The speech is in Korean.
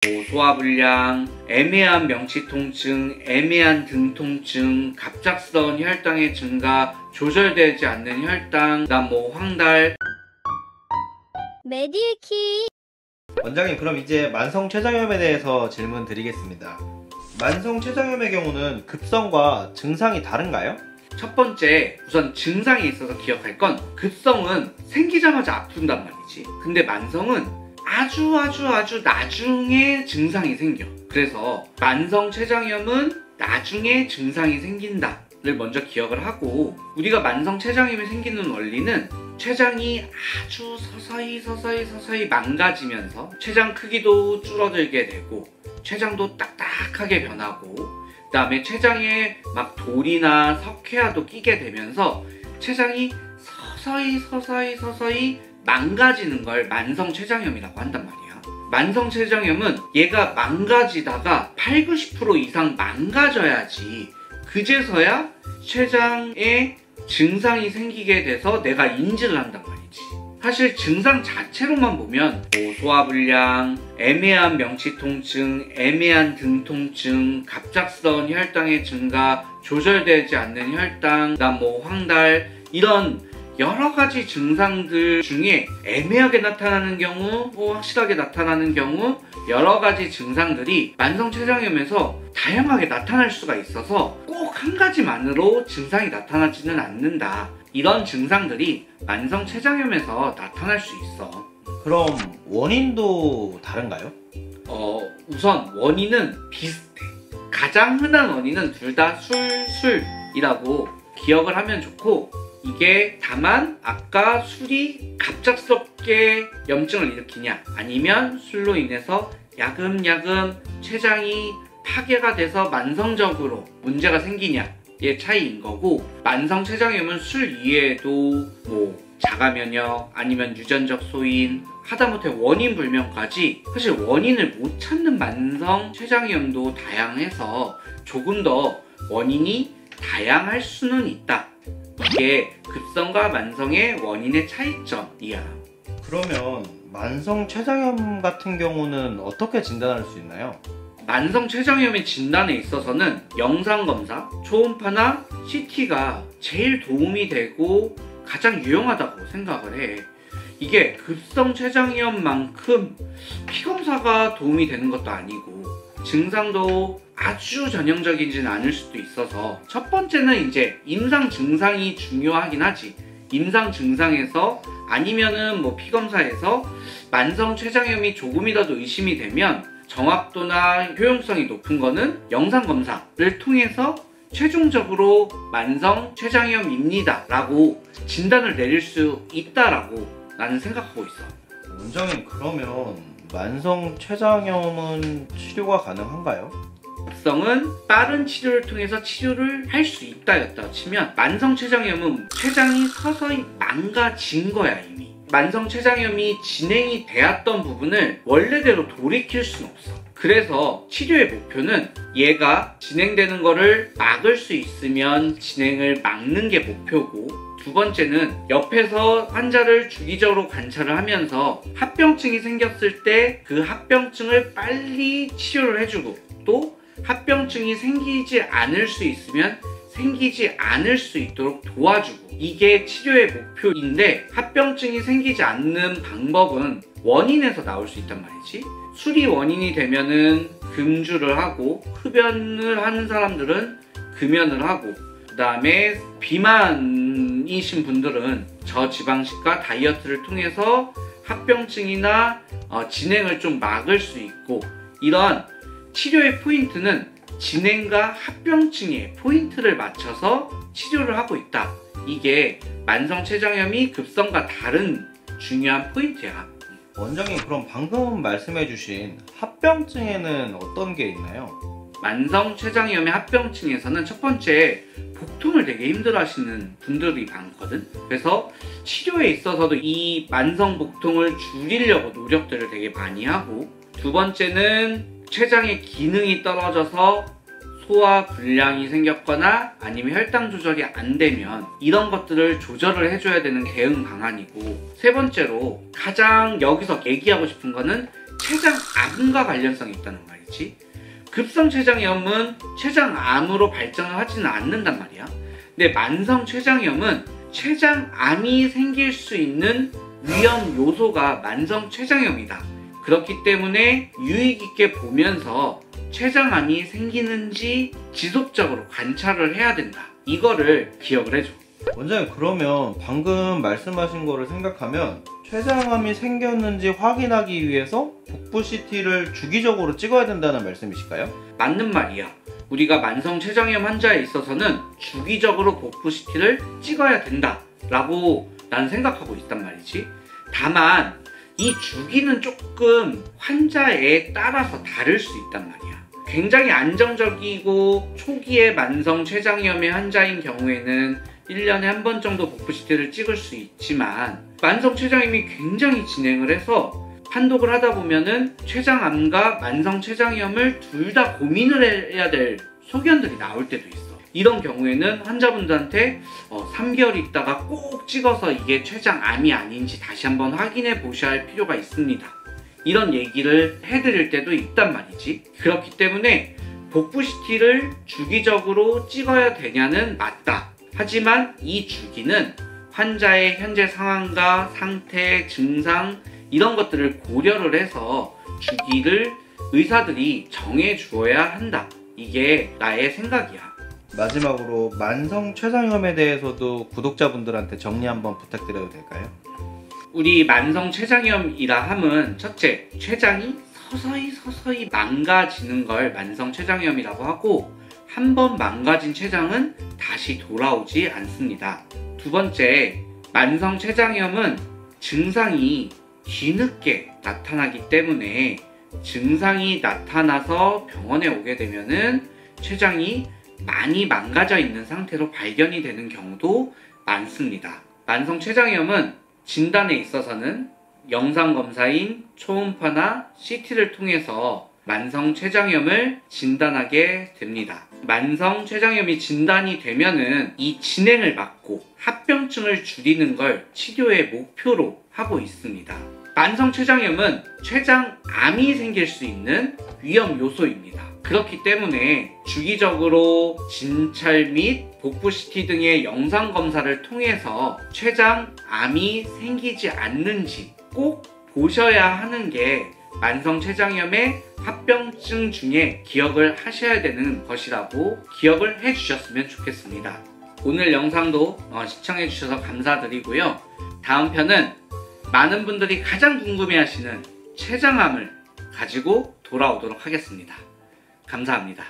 소화불량, 애매한 명치통증, 애매한 등통증, 갑작스러운 혈당의 증가, 조절되지 않는 혈당, 그다음 황달. 메디키. 원장님, 그럼 이제 만성췌장염에 대해서 질문 드리겠습니다. 만성췌장염의 경우는 급성과 증상이 다른가요? 첫 번째, 우선 증상에 있어서 기억할 건 급성은 생기자마자 아픈단 말이지. 근데 만성은 아주 나중에 증상이 생겨. 그래서 만성췌장염은 나중에 증상이 생긴다를 먼저 기억을 하고, 우리가 만성췌장염이 생기는 원리는 췌장이 아주 서서히 망가지면서 췌장 크기도 줄어들게 되고 췌장도 딱딱하게 변하고, 그 다음에 췌장에 막 돌이나 석회화도 끼게 되면서 췌장이 서서히 망가지는 걸 만성췌장염이라고 한단 말이야. 만성췌장염은 얘가 망가지다가 80~90% 이상 망가져야지 그제서야 췌장에 증상이 생기게 돼서 내가 인지를 한단 말이지. 사실 증상 자체로만 보면 소화불량, 애매한 명치통증, 애매한 등통증, 갑작스러운 혈당의 증가, 조절되지 않는 혈당, 그다음 황달, 이런 여러가지 증상들 중에 애매하게 나타나는 경우, 확실하게 나타나는 경우, 여러가지 증상들이 만성췌장염에서 다양하게 나타날 수가 있어서 꼭 한 가지만으로 증상이 나타나지는 않는다. 이런 증상들이 만성췌장염에서 나타날 수 있어. 그럼 원인도 다른가요? 우선 원인은 비슷해. 가장 흔한 원인은 둘 다 술이라고 기억을 하면 좋고, 이게 다만 아까 술이 갑작스럽게 염증을 일으키냐, 아니면 술로 인해서 야금야금 췌장이 파괴가 돼서 만성적으로 문제가 생기냐의 차이인 거고, 만성췌장염은 술 이외에도 자가면역, 아니면 유전적 소인, 하다못해 원인 불명까지 사실 원인을 못 찾는 만성췌장염도 다양해서 조금 더 원인이 다양할 수는 있다. 이게 급성과 만성의 원인의 차이점이야. 그러면 만성췌장염 같은 경우는 어떻게 진단할 수 있나요? 만성췌장염의 진단에 있어서는 영상검사, 초음파나 CT가 제일 도움이 되고 가장 유용하다고 생각을 해. 이게 급성췌장염만큼 피검사가 도움이 되는 것도 아니고 증상도 아주 전형적이진 않을 수도 있어서, 첫 번째는 이제 임상 증상이 중요하긴 하지. 임상 증상에서 아니면은 피검사에서 만성췌장염이 조금이라도 의심이 되면 정확도나 효용성이 높은 거는 영상검사를 통해서 최종적으로 만성췌장염입니다 라고 진단을 내릴 수 있다라고 나는 생각하고 있어. 원장님, 그러면 만성췌장염은 치료가 가능한가요? 급성은 빠른 치료를 통해서 치료를 할 수 있다였다 치면, 만성췌장염은 췌장이 서서히 망가진 거야. 이미 만성췌장염이 진행이 되었던 부분을 원래대로 돌이킬 수는 없어. 그래서 치료의 목표는 얘가 진행되는 거를 막을 수 있으면 진행을 막는 게 목표고, 두 번째는 옆에서 환자를 주기적으로 관찰을 하면서 합병증이 생겼을 때 그 합병증을 빨리 치료를 해주고, 또 합병증이 생기지 않을 수 있으면 생기지 않을 수 있도록 도와주고, 이게 치료의 목표인데, 합병증이 생기지 않는 방법은 원인에서 나올 수 있단 말이지. 술이 원인이 되면은 금주를 하고, 흡연을 하는 사람들은 금연을 하고, 그 다음에 비만이신 분들은 저지방식과 다이어트를 통해서 합병증이나 진행을 좀 막을 수 있고, 이런 치료의 포인트는 진행과 합병증에 포인트를 맞춰서 치료를 하고 있다. 이게 만성췌장염이 급성과 다른 중요한 포인트야. 원장님, 그럼 방금 말씀해주신 합병증에는 어떤 게 있나요? 만성췌장염의 합병증에서는 첫 번째, 복통을 되게 힘들어 하시는 분들이 많거든. 그래서 치료에 있어서도 이 만성 복통을 줄이려고 노력들을 되게 많이 하고, 두 번째는 췌장의 기능이 떨어져서 소화 불량이 생겼거나 아니면 혈당 조절이 안 되면 이런 것들을 조절을 해줘야 되는 대응 방안이고, 세 번째로 가장 여기서 얘기하고 싶은 거는 췌장암과 관련성이 있다는 말이지. 급성췌장염은 췌장암으로 발전을 하지는 않는단 말이야. 근데 만성췌장염은 췌장암이 생길 수 있는 위험 요소가 만성췌장염이다. 그렇기 때문에 유의 깊게 보면서 췌장암이 생기는지 지속적으로 관찰을 해야 된다. 이거를 기억을 해줘. 원장님, 그러면 방금 말씀하신 거를 생각하면 췌장암이 생겼는지 확인하기 위해서 복부 CT를 주기적으로 찍어야 된다는 말씀이실까요? 맞는 말이야. 우리가 만성췌장염 환자에 있어서는 주기적으로 복부 CT를 찍어야 된다 라고 난 생각하고 있단 말이지. 다만 이 주기는 조금 환자에 따라서 다를 수 있단 말이야. 굉장히 안정적이고 초기의 만성췌장염의 환자인 경우에는 1년에 한 번 정도 복부 CT를 찍을 수 있지만, 만성췌장염이 굉장히 진행을 해서 판독을 하다 보면은 췌장암과 만성췌장염을 둘 다 고민을 해야 될 소견들이 나올 때도 있어. 이런 경우에는 환자분들한테 3개월 있다가 꼭 찍어서 이게 췌장암이 아닌지 다시 한번 확인해 보셔야 할 필요가 있습니다. 이런 얘기를 해드릴 때도 있단 말이지. 그렇기 때문에 복부 CT를 주기적으로 찍어야 되냐는 맞다. 하지만 이 주기는 환자의 현재 상황과 상태, 증상 이런 것들을 고려를 해서 주기를 의사들이 정해 주어야 한다. 이게 나의 생각이야. 마지막으로 만성췌장염에 대해서도 구독자분들한테 정리 한번 부탁드려도 될까요? 우리 만성췌장염이라 함은 첫째, 췌장이 서서히 망가지는 걸 만성췌장염이라고 하고, 한 번 망가진 췌장은 다시 돌아오지 않습니다. 두 번째, 만성췌장염은 증상이 뒤늦게 나타나기 때문에 증상이 나타나서 병원에 오게 되면은 췌장이 많이 망가져 있는 상태로 발견이 되는 경우도 많습니다. 만성췌장염은 진단에 있어서는 영상검사인 초음파나 CT를 통해서 만성췌장염을 진단하게 됩니다. 만성췌장염이 진단이 되면은 이 진행을 막고 합병증을 줄이는 걸 치료의 목표로 하고 있습니다. 만성췌장염은 췌장암이 생길 수 있는 위험 요소입니다. 그렇기 때문에 주기적으로 진찰 및 복부 CT 등의 영상 검사를 통해서 췌장암이 생기지 않는지 꼭 보셔야 하는 게 만성췌장염의 합병증 중에 기억을 하셔야 되는 것이라고 기억을 해주셨으면 좋겠습니다. 오늘 영상도 시청해 주셔서 감사드리고요. 다음 편은 많은 분들이 가장 궁금해하시는 췌장암을 가지고 돌아오도록 하겠습니다. 감사합니다.